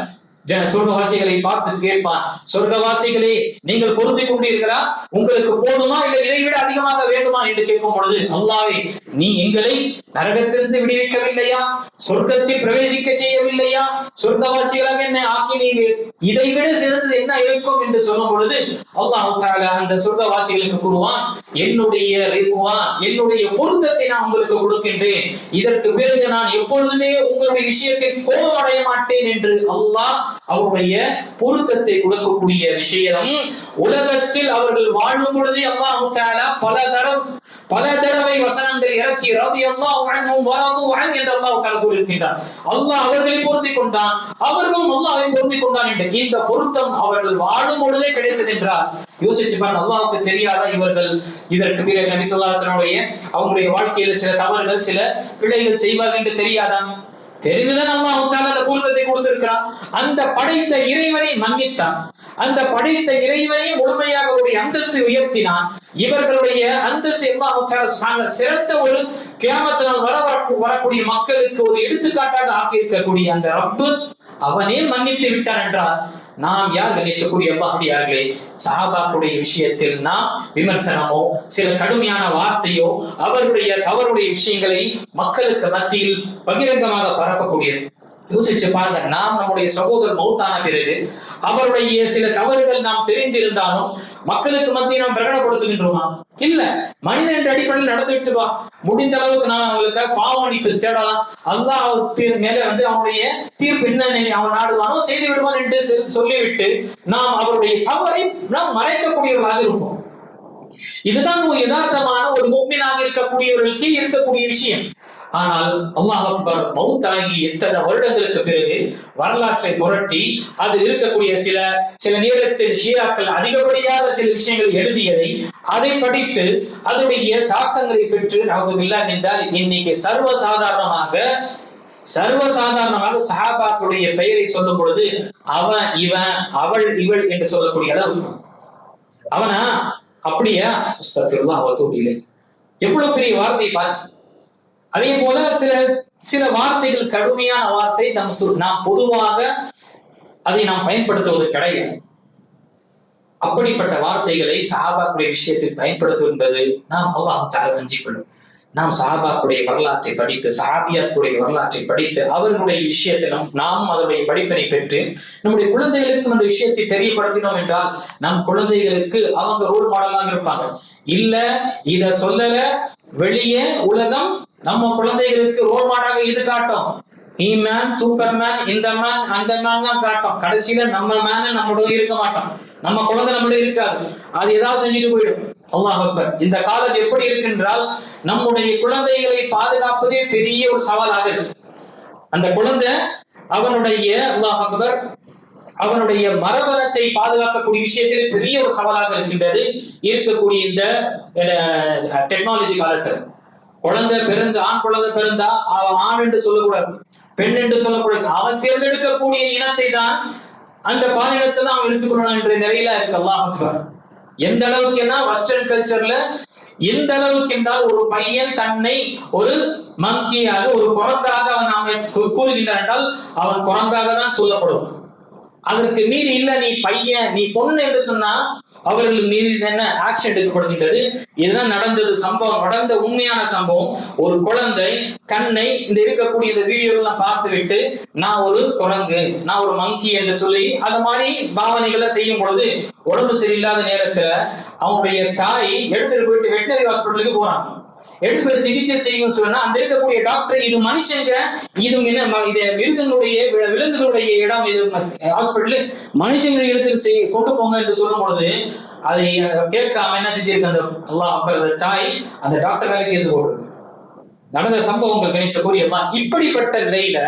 சொர்க்கவாசிகளை பார்த்து கேட்பான், சொர்க்கவாசிகளே நீங்கள் பொருந்திக் கொண்டீர்களா? உங்களுக்கு போதுமா இல்லை இதைவிட அதிகமாக வேண்டுமா என்று கேட்கும் பொழுது, அல்லாஹ்வே நீ எங்களை நரகத்திலிருந்து விடுவிக்கவில்லையா? சொர்க்கத்தில் பிரவேசிக்க செய்யவில்லையா? சொர்க்கவாசிகளாக என்ன ஆக்கினீர்கள்? இதைவிட சிறந்தது என்ன இருக்கும் என்று சொல்லும் பொழுது அல்லாஹ் தஆலா அந்த சொர்க்கவாசிகளுக்கு கூறுவான், என்னுடைய ரிதுவான், என்னுடைய பொருத்தத்தை நான் உங்களுக்கு கொடுக்கின்றேன். இதற்கு பிறகு நான் எப்பொழுதுமே உங்களுடைய விஷயத்தில் கோபம் அடைய மாட்டேன் என்று அல்லாஹ் அவருடைய பொருத்தத்தை கொடுக்கக்கூடிய விஷயம். உலகத்தில் அவர்கள் வாழும் பொழுதே அல்லாஹ் தஆலா பல தடவை வசனங்கள் இறக்கி ரலியல்லாஹு அன்ஹும் வரது அன் என்று அல்லாஹ் தஆலா கூறியிருக்கிறார். அல்லாஹ் அவர்களை பொருந்திக் கொண்டான், அவர்களும் அல்லாஹ்வை பொருந்திக் கொண்டான் என்ற இந்த பொருத்தம் அவர்கள் வாழும் பொழுதே கிடைத்தது என்றால் யோசிச்சு பாருங்க. அல்லாஹ்வுக்கு தெரியாதா இவர்கள் இதற்கு பிறகு நபி ஸல்லல்லாஹு அலைஹி வஸல்லம் அவங்களுடைய வாழ்க்கையில சில தவறுகள் சில பிழைகள் செய்வார்கள் என்று தெரியாதா? தெரிந்துதான் அல்லாஹ் தஆலா அந்த பொருத்தத்தை கொடுத்திருக்கிறான். அந்த படைத்த இறைவனை மன்னித்தான், அந்த படைத்த இறைவனை முழுமையாக ஒரு அந்தஸ்து உயர்த்தினான். இவர்களுடைய அந்தஸ்து அல்லாஹ் தஆலா சிறந்த ஒரு கியாமத் நாள் வரக்கூடிய மக்களுக்கு ஒரு எடுத்துக்காட்டாக ஆக்கி இருக்கக்கூடிய அந்த ரப்பு அவனே மன்னித்து விட்டான் என்றால் நாம் யார் நினைக்கக்கூடிய அல்லாஹ்வியார்களே, சஹாபாக்களுடைய விஷயத்தில் நாம் விமர்சனமோ சில கடுமையான வார்த்தையோ அவருடைய தவறுடைய விஷயங்களை மக்களுக்கு மத்தியில் பகிரங்கமாக பரப்பக்கூடியது. யோசிச்சு பாருங்க, நாம் நம்முடைய சகோதரர் மௌத்தான பிறகு அவருடைய சில தவறுகள் நாம் தெரிந்திருந்தாலும் மக்களுக்கு மத்தியில் நாம் பிரகடனப்படுத்துகின்றோமா? இல்ல. மனிதன் என்ற அடிப்படையில் நடந்துட்டு வா, முடிந்த அளவுக்கு நாம் அவங்களுக்கு பாவமன்னிப்பு தேடலாம். அல்லாஹ் மேல அவனுடைய தீர்ப்பு என்ன அவன் நாடுவானோ செய்து விடுவான் என்று சொல்லிவிட்டு நாம் அவருடைய தவறை நாம் மறைக்கக்கூடியவர்களாக இருப்போம். இதுதான் ஒரு யதார்த்தமான ஒரு முஃமினாக இருக்கக்கூடியவர்களுக்கு இருக்கக்கூடிய விஷயம். ஆனால் அல்லாஹ் அக்பர், மௌத்தாகி எத்தனை வருடங்களுக்கு பிறகு வரலாற்றை புரட்டி அதில் இருக்கக்கூடிய சில நேரத்தில் ஷியாக்கள் அதிகப்படியாக சில விஷயங்களை எழுதியதை அதை படித்து அதனுடைய தாக்கங்களை பெற்று நவுதுபில்லாஹ் என்றால் இன்னைக்கு சர்வசாதாரணமாக சஹாபாக்களுடைய பெயரை சொல்லும் பொழுது அவன் இவன் அவள் இவள் என்று சொல்லக்கூடிய அளவு அவனா அப்படியா அஸ்தக்ஃபிருல்லாஹ் வ தூபு இலைஹ். எவ்வளவு பெரிய வார்த்தை பாரு. அதே போல சில வார்த்தைகள் கடுமையான வார்த்தை நாம் பொதுவாக அதை நாம் பயன்படுத்துவது கிடையாது. அப்படிப்பட்ட வார்த்தைகளை சஹாபாக்களுடைய விஷயத்தில் பயன்படுத்துவது நாம் அல்லாஹ் தஆலா அஞ்சிக் கொள்ளும். நாம் சஹாபாக்களுடைய வரலாற்றை படித்து சஹாபியாக்களுடைய வரலாற்றை படித்து அவர்களுடைய விஷயத்திலும் நாம் அதனுடைய படிப்பினை பெற்று நம்முடைய குழந்தைகளுக்கு அந்த விஷயத்தை தெரியப்படுத்தினோம் என்றால் நம் குழந்தைகளுக்கு அவங்க ரோல் மாடலாக இருப்பாங்க. இல்ல இத சொல்லல வெளியே உலகம் நம்ம குழந்தைகளுக்கு ரோல் மாடலாக இது காட்டும். மேன் சூப்பர் மேன் இந்த மேன் அந்த மேன் தான் காட்டும். கடைசியில நம்ம மேன் நம்மளோட இருக்க மாட்டோம், நம்ம குழந்தை நம்மளோட இருக்காது, அது ஏதாவது செஞ்சுட்டு போயிடும். அல்லாஹ் அக்பர். இந்த காலம் எப்படி இருக்கின்றால் நம்முடைய குழந்தைகளை பாதுகாப்பதே பெரிய ஒரு சவாலாக இருக்கு. அந்த குழந்தை அவனுடைய அல்லாஹ் அக்பர் அவனுடைய மரபணத்தை பாதுகாக்கக்கூடிய விஷயத்தில் பெரிய ஒரு சவாலாக இருக்கின்றது இருக்கக்கூடிய இந்த டெக்னாலஜி காலத்துல. குழந்தை பிறந்து ஆண் குழந்தை பிறந்தா அவன் ஆண் என்று சொல்லக்கூடாது, பெண் என்று சொல்லக்கூடாது. அவன் தேர்ந்தெடுக்கக்கூடிய இனத்தை தான் அந்த பாலினத்தை தான் அவன் எடுத்துக்கொள்ளணும் என்ற நிலையில இருக்கு. அல்லாஹ் அக்பர். எந்த அளவுக்கு என்ன வெஸ்டர்ன் கல்ச்சர்ல எந்த அளவுக்கு என்றால் ஒரு பையன் தன்னை ஒரு மங்கியாக ஒரு குரங்காக அவன் கூறுகின்றான் என்றால் அவன் குரங்காக தான் சொல்லப்படும். அதற்கு மீறி இல்ல நீ பையன் நீ பொண்ணு என்று சொன்னா அவர்கள் மீது என்ன ஆக்ஷன் எடுக்கப்படுகின்றது. இதுதான் நடந்தது, சம்பவம் நடந்த உண்மையான சம்பவம். ஒரு குழந்தை கண்ணை இந்த இருக்கக்கூடிய இந்த வீடியோலாம் பார்த்து விட்டு நான் ஒரு குரங்கு, நான் ஒரு மங்கி என்று சொல்லி அது மாதிரி பாவனைகளை செய்யும் பொழுது உடம்பு சரியில்லாத நேரத்துல அவனுடைய தாய் எடுத்துட்டு போயிட்டு வெட்டினரி ஹாஸ்பிட்டலுக்கு போறாங்க. எடுத்து போய் சிகிச்சை செய்யும் சொன்னா அந்த இருக்கக்கூடிய டாக்டர் இது மனுஷங்க இது மிருகங்களுடைய விலங்குகளுடைய இடம், இது ஹாஸ்பிட்டல் மனுஷங்களை எடுத்து கொண்டு போங்க என்று சொல்லும் பொழுது அதை கேட்காம என்ன செஞ்சிருக்கு அந்த அல்லாஹ் அக்பர் தாய் அந்த டாக்டர் மேல கேஸ் போடுறது. நடந்த சம்பவங்கள் கணிச்சக்கூடிய இப்படிப்பட்ட நிலையில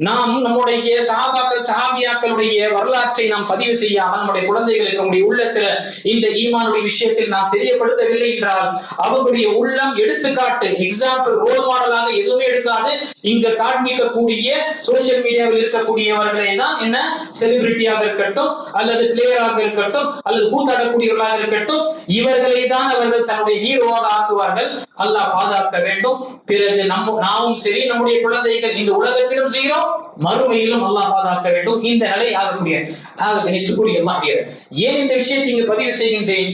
நாம் நம்முடைய சஹாபாக்கள் சஹாபியாக்களுடைய வரலாற்றை நாம் பதிவு செய்யாமல் நம்முடைய குழந்தைகளுக்கு நம்முடைய உள்ளத்துல இந்த ஈமானுடைய விஷயத்தில் நாம் தெரியப்படுத்தவில்லை என்றால் அவர்களுடைய உள்ளம் எடுத்துக்காட்டு எக்ஸாம்பிள் ரோல் மாடலாக எதுவுமே எடுக்காது இங்க காண்பிக்கக்கூடிய சோசியல் மீடியாவில் இருக்கக்கூடியவர்களை தான் என்ன செலிபிரிட்டியாக இருக்கட்டும் அல்லது பிளேயராக இருக்கட்டும் அல்லது கூத்தாடக்கூடியவர்களாக இருக்கட்டும் இவர்களை தான் அவர்கள் தன்னுடைய ஹீரோவாக ஆக்குவார்கள். அல்லாஹ் பாதுகாக்க வேண்டும். பிறகு நாமும் சரி நம்முடைய குழந்தைகள் இந்த உலகத்திலும் செய்கிறோம், மறுமையிலும் அல்லாஹ் பாதுகாக்க வேண்டும். இந்த நிலை ஆகக்கூடிய ஏன் இந்த விஷயத்தை இங்கு பதிவு செய்கின்றேன்?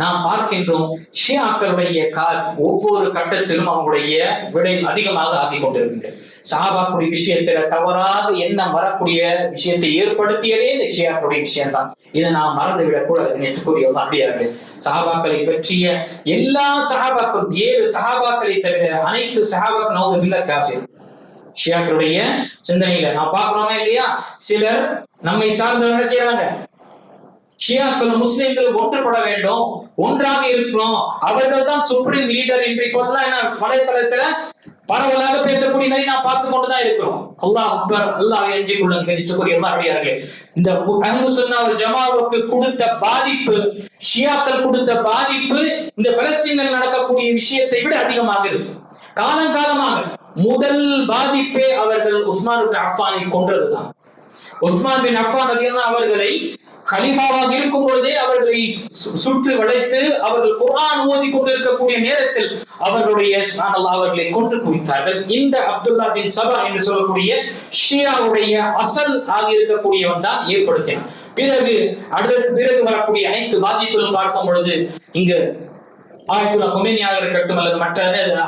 நாம் பார்க்கின்றோம் ஷியாக்களுடைய ஒவ்வொரு கட்டத்திலும் அவங்களுடைய விடை அதிகமாக ஆகிக் கொண்டிருக்கின்றது. சஹாபாக்களுடைய விஷயத்துல தவறாக எண்ணம் வரக்கூடிய விஷயத்தை ஏற்படுத்தியதே இந்த ஷியாக்களுடைய விஷயம்தான். இதை நாம் மறந்துவிடக் கூடாது. அப்படியார்கள் சஹாபாக்களை பற்றிய எல்லா சஹாபாக்களும் 7 சஹாபாக்களை தவிர அனைத்து சஹாபாக்கள் நௌதுபில்லா காஃபிர். ஷியாக்களுடைய சிந்தனையில நாம் பார்க்கிறோமே இல்லையா, சிலர் நம்மை சார்ந்தவர்கள் செய்யறாங்க. ஷியாக்களும் முஸ்லிம்களும் ஒன்றுபட வேண்டும், ஒன்றாக இருக்கணும், அவர்கள் தான் சுப்ரீம் லீடர் என்று இப்போதெல்லாம் என்ன வலைத்தளத்துல பரவலாக பேசக்கூடிய நிலை நாம் பார்த்து கொண்டுதான் இருக்கிறோம். அல்லாஹ் அக்பர். அல்லாஹ் எஞ்சி கொள்ளுங்க. இந்த அஹ்லு சுன்னா வல் ஜமாஅத்துக்கு கொடுத்த பாதிப்பு, ஷியாக்கள் கொடுத்த பாதிப்பு இந்த பலஸ்தீனில் நடக்கக்கூடிய விஷயத்தை விட அதிகமாக இருக்கு. காலங்காலமாக முதல் பாதிப்பே அவர்கள் உஸ்மான் பின் அஃபானை கொன்றதுதான். உஸ்மான் பின் அஃபான் ரலியல்லாஹு அவர்களை கலீஃபாவாக இருக்கும் பொழுதே அவர்களை சுற்றி வளைத்து அவர்கள் குர்ஆன் ஓதி கொண்டிருக்கக்கூடிய நேரத்தில் அவர்களுடைய அவர்களை கொன்று குவித்தார்கள். இந்த அப்துல்லா பின் சபா என்று சொல்லக்கூடிய ஷியாவுடைய அசல் ஆக இருக்கக்கூடியவன் தான் ஏற்படுத்தினான். பிறகு வரக்கூடிய அனைத்து பாதிப்புகளும் பார்க்கும் பொழுது இங்கு ஆயத்துல்லா கொமேனியாக இருக்கட்டும் அல்லது மற்ற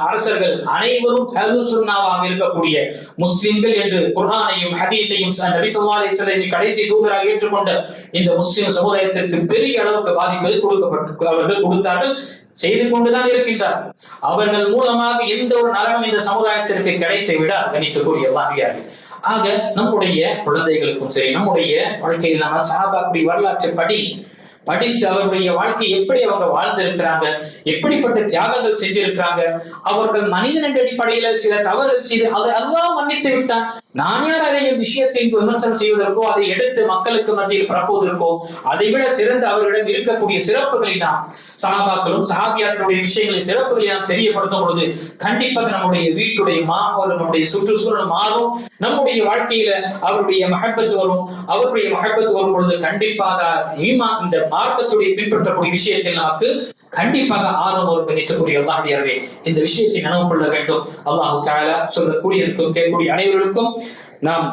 அரசர்கள் அனைவரும் அஹ்லு சுன்னாவாக இருக்கக்கூடிய முஸ்லிம்கள் என்று குர்ஆனையும் ஹதீஸையும் நபி ஸல்லல்லாஹு அலைஹி வஸல்லம் கடைசி தூதராக ஏற்றுக்கொண்ட இந்த முஸ்லிம் சமுதாயத்திற்கு பெரிய அளவுக்கு பாதிப்புகள் கொடுக்கப்பட்டு அவர்கள் கொடுத்தார்கள், செய்து கொண்டுதான் இருக்கின்றார்கள். அவர்கள் மூலமாக எந்த ஒரு நலனும் இந்த சமுதாயத்திற்கு கிடைத்தை விட கணித்துக்கூடிய வாரியார்கள். ஆக நம்முடைய குழந்தைகளுக்கும் சரி நம்முடைய வாழ்க்கையில் நம்ம சஹாபாக்களுடைய வரலாற்றை படித்து அவருடைய வாழ்க்கை எப்படி அவங்க வாழ்ந்திருக்கிறாங்க, எப்படிப்பட்ட தியாகங்கள் செஞ்சிருக்கிறாங்க, அவர்கள் மனிதன் என்ற அடிப்படையில சில தவறுகள் செய்து அதை அல்லாஹ் மன்னித்து விட்டான். நான் யார் அதை விஷயத்தை விமர்சனம் செய்வதற்கோ அதை எடுத்து மக்களுக்கு மத்தியில் பரப்புவதற்கோ அதை விட சிறந்த அவர்களிடம் இருக்கக்கூடிய சிறப்புகளை நாம் சஹாபாக்களும் சஹாபியாக்களுடைய விஷயங்களை சிறப்புகளை நாம் தெரியப்படுத்தும் பொழுது கண்டிப்பாக நம்முடைய வீட்டுடைய மாஹோல் நம்முடைய சுற்றுச்சூழல் மாறும். நம்முடைய வாழ்க்கையில அவருடைய மஹப்பத் வரும். அவருடைய மஹப்பத் வரும் பொழுது கண்டிப்பாக இந்த மார்க்கத்துடைய பின்பற்றக்கூடிய விஷயத்தில் நமக்கு கண்டிப்பாக ஆர்வம் ஒரு நினைக்கக்கூடிய அல்லாஹ்வியரே இந்த விஷயத்தை நினைவு கொள்ள வேண்டும். அல்லாஹ் தஆலா சொல்லக்கூடிய கேட்கக்கூடிய அனைவருக்கும் நாம்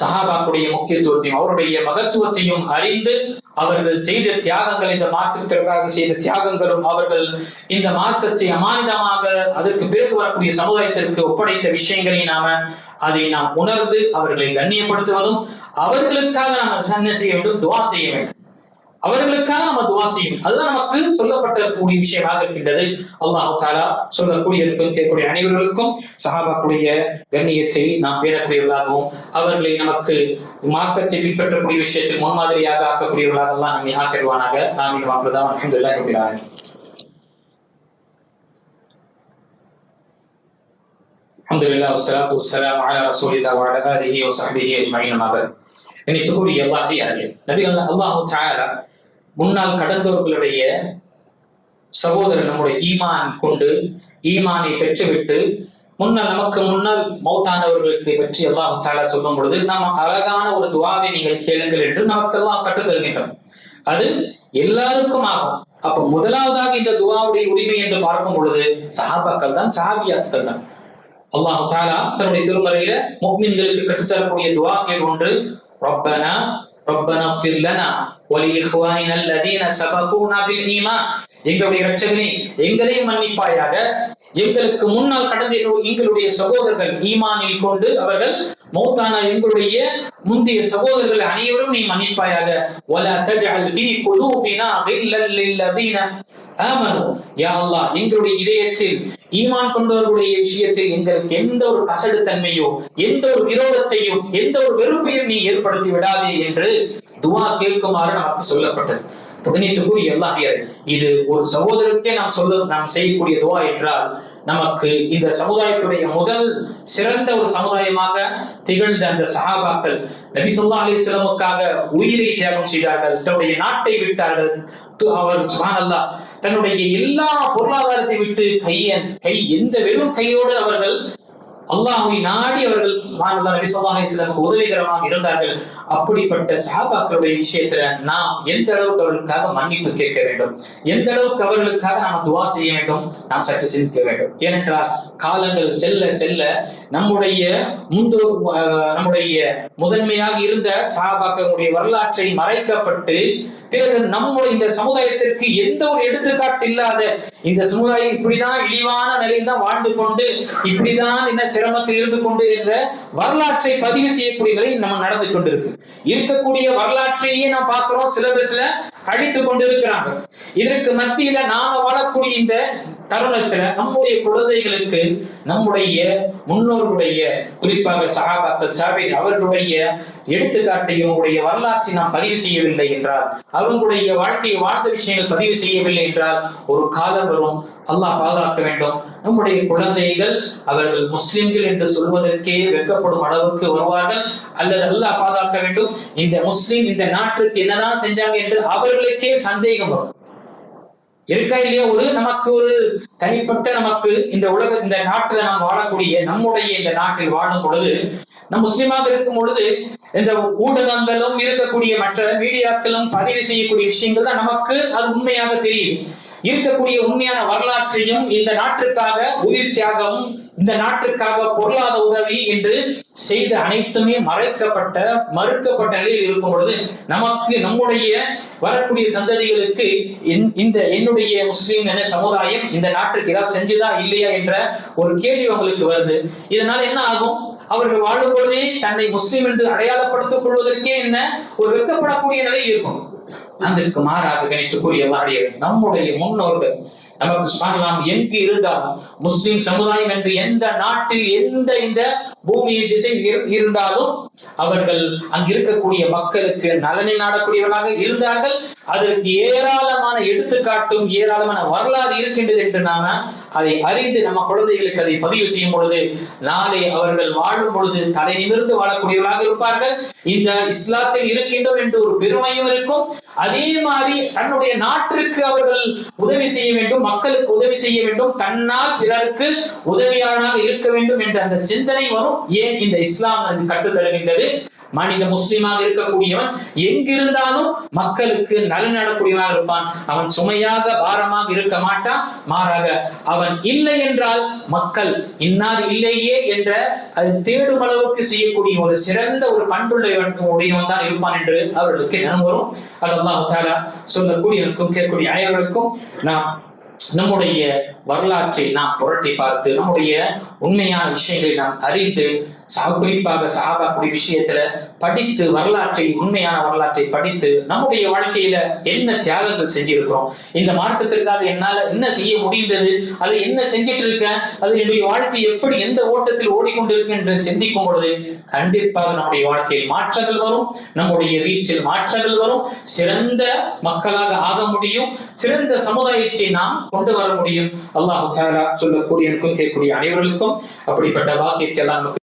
சஹாபாக்களுடைய முக்கியத்துவத்தையும் அவருடைய மகத்துவத்தையும் அறிந்து அவர்கள் செய்த தியாகங்கள், இந்த மார்க்கத்திற்காக செய்த தியாகங்களும் அவர்கள் இந்த மார்க்கத்தை அமானிதமாக அதற்கு பிறகு வரக்கூடிய சமுதாயத்திற்கு ஒப்படைத்த விஷயங்களை அதை நாம் உணர்ந்து அவர்களை கண்ணியப்படுத்துவதும் அவர்களுக்காக நாம் என்ன செய்ய வேண்டும், துஆ செய்ய வேண்டும். அவர்களுக்காக நம்ம துஆ செய்யணும். அதுதான் நமக்கு சொல்லப்பட்டக்கூடிய விஷயமாக இருக்கின்றது. அல்லாஹ் தஆலா சொல்லக்கூடிய கேட்கக்கூடிய அனைவர்களுக்கும் சஹாபாக்களுடைய கண்ணியத்தை நாம் பேரக்கூடியவர்களாகவும் அவர்களை நமக்கு மார்க்கத்தை பின்பற்றக்கூடிய விஷயத்தில் முன்மாதிரியாக ஆக்கக்கூடியவர்களாக எல்லாம் நம்மை ஆக்கிடுவானாக. ஆமீன். வாஹ்ருதா அல்ஹம்துலில்லாஹி ரப்பில் ஆலமீன். அல்ஹம்துலில்லாஹ் வஸ்ஸலாத்து வஸ்ஸலாமு அலா ரசூலில்லாஹ் வ அலா ஆலிஹி வ ஸஹ்பிஹி அஜ்மஈன். இன்னைக்குரிய அல்லாஹ்வியார்களே, நபிகள் அல்லாஹ் தஆலா முன்னால் கடந்தவர்களுடைய சகோதரர் நம்முடைய ஈமான் கொண்டு ஈமானை பெற்றுவிட்டு நமக்கு முன்னால் மௌத்தானவர்களுக்கு பற்றி அல்லாஹ் தஆலா சொல்லும் பொழுது நாம் அழகான ஒரு துஆவை நீங்கள் கேளுங்கள் என்று நமக்கு அல்லாஹ் கற்றுத் தருகின்றோம். அது எல்லாருக்கும் ஆகும். அப்ப முதலாவதாக இந்த துஆவுடைய உரிமை என்று பார்க்கும் பொழுது சஹாபாக்கள் தான், சஹாபியாக்கள் தான். அல்லாஹ் தஆலா தன்னுடைய திருமறையில முஃமின்களுக்கு கற்றுத்தரக்கூடிய துஆக்கள் ஒன்று, ரப்பனா ரப்பனா ஃபிர் லனா வ லிஇக்வானினா அல்லதீன சபகூனா பில் ஈமான். எங்களுடைய இரட்சகனே, எங்களையும் மன்னிப்பாயாக, எங்களுக்கு முன்னால் கடந்த எங்களுடைய சகோதரர்கள் ஈமானில் கொண்டு அவர்கள் மௌத்தான எங்களுடைய முந்தைய சகோதரர்கள் அனைவரும் நீ மன்னிப்பாயாக. வலா தஜஅல் ஃபீ குலூபினா கில்லல் லில்லதீன ஆமனு. யா அல்லாஹ், எங்களுடைய இதயத்தில் ஈமான் கொண்டவர்களுடைய விஷயத்தில் எங்களுக்கு எந்த ஒரு கசடு தன்மையோ, எந்த ஒரு விரோதத்தையும், எந்த ஒரு வெறுப்பையும் நீ ஏற்படுத்தி விடாதே என்று துஆ கேட்குமாறு நமக்கு சொல்லப்பட்டது. இது ஒரு சகோதரருக்கே நாம் செய்யக்கூடிய துஆ என்றால், நமக்கு இந்த சமுதாயத்துடைய முதல் சிறந்த ஒரு சமுதாயமாக திகழ்ந்த அந்த சஹாபாக்கள் நபி ஸல்லல்லாஹு அலைஹி வஸல்லமுக்காக உயிரை தியாகம் செய்தார்கள், தன்னுடைய நாட்டை விட்டார்கள். அவர் சுப்ஹானல்லாஹ் தன்னுடைய எல்லா பொருளாதாரத்தை விட்டு எந்த வெறும் கையோடு அவர்கள் அல்லாஹ்வை நாடி அவர்கள் சுப்ஹானல்லாஹ் நபி ஸல்லல்லாஹு அலைஹி வஸல்லம் உதவிகரமாக இருந்தார்கள். அப்படிப்பட்ட சஹாபாக்களுடைய விஷயத்துல நாம் எந்த அளவுக்கு அவர்களுக்காக மன்னிப்பு கேட்க வேண்டும், எந்த அளவுக்கு அவர்களுக்காக நாம் துஆ செய்ய வேண்டும், நாம் சற்று சிந்திக்க வேண்டும். ஏனென்றால் காலங்கள் செல்ல செல்ல நம்முடைய முதன்மையாக இருந்த சஹாபாக்களுடைய வரலாற்றை மறைக்கப்பட்டு பிறகு நம்முடைய இந்த சமுதாயத்திற்கு எந்த ஒரு எடுத்துக்காட்டு இல்லாத, இந்த சமுதாயம் இப்படிதான் இழிவான நிலையில் தான் வாழ்ந்து கொண்டு, இப்படிதான் என்ன சிரமத்தில் இருந்து கொண்டு என்ற வரலாற்றை பதிவு செய்யக்கூடிய நிலை நம்ம நடந்து கொண்டிருக்கு. இருக்கக்கூடிய வரலாற்றையே நாம் பார்க்கிறோம், சிலபஸ்ல அடித்துக் கொண்டிருக்கிறாங்க. இதற்கு மத்தியில நாம வாழக்கூடிய இந்த தருணத்துல நம்முடைய குழந்தைகளுக்கு நம்முடைய முன்னோர்களுடைய, குறிப்பாக சஹாபாக்கள் தாபீன் அவர்களுடைய எடுத்துக்காட்டையும் நம்முடைய வரலாற்றை நாம் பதிவு செய்யவில்லை என்றால், அவர்களுடைய வாழ்க்கையை வாழ்ந்த விஷயங்கள் பதிவு செய்யவில்லை என்றால், ஒரு காலம் வரும், அல்லாஹ் பாதுகாக்க வேண்டும், நம்முடைய குழந்தைகள் அவர்கள் முஸ்லிம்கள் என்று சொல்வதற்கே வெட்கப்படும் அளவுக்கு வருவார்கள். அல்லது அல்லாஹ் பாதுகாக்க வேண்டும், இந்த முஸ்லிம் இந்த நாட்டுக்கு என்னதான் செஞ்சாங்க என்று அவர்களுக்கே சந்தேகம் வரும். இருக்கா இல்லையா? நமக்கு ஒரு தனிப்பட்ட, நமக்கு இந்த இந்த நாட்டுல நாம் வாழக்கூடிய, நம்முடைய இந்த நாட்டில் வாழும் பொழுது, நம் முஸ்லிமாக இருக்கும் பொழுது இந்த ஊடகங்களும் இருக்கக்கூடிய மற்ற மீடியாக்களும் பதிவு செய்யக்கூடிய விஷயங்கள் தான் நமக்கு அது உண்மையாக தெரியும். இருக்கக்கூடிய உண்மையான வரலாற்றையும், இந்த நாட்டிற்காக உயிர் தியாகம், இந்த நாட்டிற்காக பொருளாதார உதவி என்று செய்த அனைத்துமே மறுக்கப்பட்ட நிலையில் இருக்கும் பொழுது, நமக்கு நம்முடைய வரக்கூடிய சந்ததிகளுக்கு என்னுடைய முஸ்லிம் என சமுதாயம் இந்த நாட்டுக்கு ஏதாவது செஞ்சுதா இல்லையா என்ற ஒரு கேள்வி அவங்களுக்கு வருது. இதனால என்ன ஆகும்? அவர்கள் வாழும்போதே தன்னை முஸ்லிம் என்று அடையாளப்படுத்திக் கொள்வதற்கே என்ன ஒரு வெட்கப்படக்கூடிய நிலை இருக்கும். அதற்கு மாறாக கணித்துக்குரிய நம்முடைய முன்னோர்கள் நமக்கு சொல்லலாம், எங்கு இருந்தாலும் முஸ்லிம் சமுதாயம் என்று எந்த நாட்டில் இந்த பூமியை திசை இருந்தாலும் அவர்கள் அங்கு இருக்கக்கூடிய மக்களுக்கு நலனை நாடக்கூடியவர்களாக இருந்தார்கள். அதற்கு ஏராளமான எடுத்துக்காட்டும் ஏராளமான வரலாறு இருக்கின்றது என்று நாம அதை அறிந்து நம்ம குழந்தைகளுக்கு அதை பதிவு செய்யும் பொழுது, நாளை அவர்கள் வாழும் பொழுது தலை நிமிர்ந்து வாழக்கூடியவர்களாக இருப்பார்கள். இந்த இஸ்லாத்தில் இருக்கின்றோம் என்று ஒரு பெருமையும் இருக்கும். அதே மாதிரி தன்னுடைய நாட்டிற்கு அவர்கள் உதவி செய்ய வேண்டும், மக்களுக்கு உதவி செய்ய வேண்டும், தன்னால் பிறருக்கு உதவியாளராக இருக்க வேண்டும் என்ற அந்த சிந்தனை வரும். ஏன் இந்த இஸ்லாம் கற்றுத் தருகின்றது? மனித முஸ்லிமாக இருக்கக்கூடியவன் எங்கிருந்தாலும் மக்களுக்கு நலன் நடக்கூடியவனாக இருப்பான். அவன் சுமையாக பாரமாக இருக்க மாட்டான். மாறாக அவன் இல்லை என்றால் மக்கள் இன்னார் இல்லையே என்ற அது தேடும் அளவுக்கு செய்யக்கூடிய ஒரு சிறந்த ஒரு பண்புடையவன் தான் இருப்பான் என்று அவர்களுக்கு நினைவு வரும். அல்லாஹ் தஆலா சொல்லக்கூடியவனுக்கும் கேட்கக்கூடிய அனைவருக்கும் நாம் நம்முடைய வரலாற்றை நாம் புரட்டி பார்த்து நம்முடைய உண்மையான விஷயங்களை நாம் அறிந்து குறிப்பாக சஹாபாக்களுடைய விஷயத்துல படித்து வரலாற்றை, உண்மையான வரலாற்றை படித்து நம்முடைய வாழ்க்கையில என்ன தியாகங்கள் செஞ்சிருக்கிறோம், இந்த மார்க்கத்திற்காக என்னால என்ன செய்ய முடிந்தது, அது என்ன செஞ்சிட்டு இருக்கேன், அது என்னுடைய வாழ்க்கை எப்படி எந்த ஓட்டத்தில் ஓடிக்கொண்டிருக்கு என்று சிந்திக்கும் பொழுது கண்டிப்பாக நம்முடைய வாழ்க்கையில் மாற்றங்கள் வரும், நம்முடைய வீட்டில் மாற்றங்கள் வரும், சிறந்த மக்களாக ஆக முடியும், சிறந்த சமுதாயத்தை நாம் கொண்டு வர முடியும். அல்லாஹ் தஆலா சொல்லக்கூடிய கேட்கக்கூடிய அனைவர்களுக்கும் அப்படிப்பட்ட வாக்கியத்தை எல்லாம் நமக்கு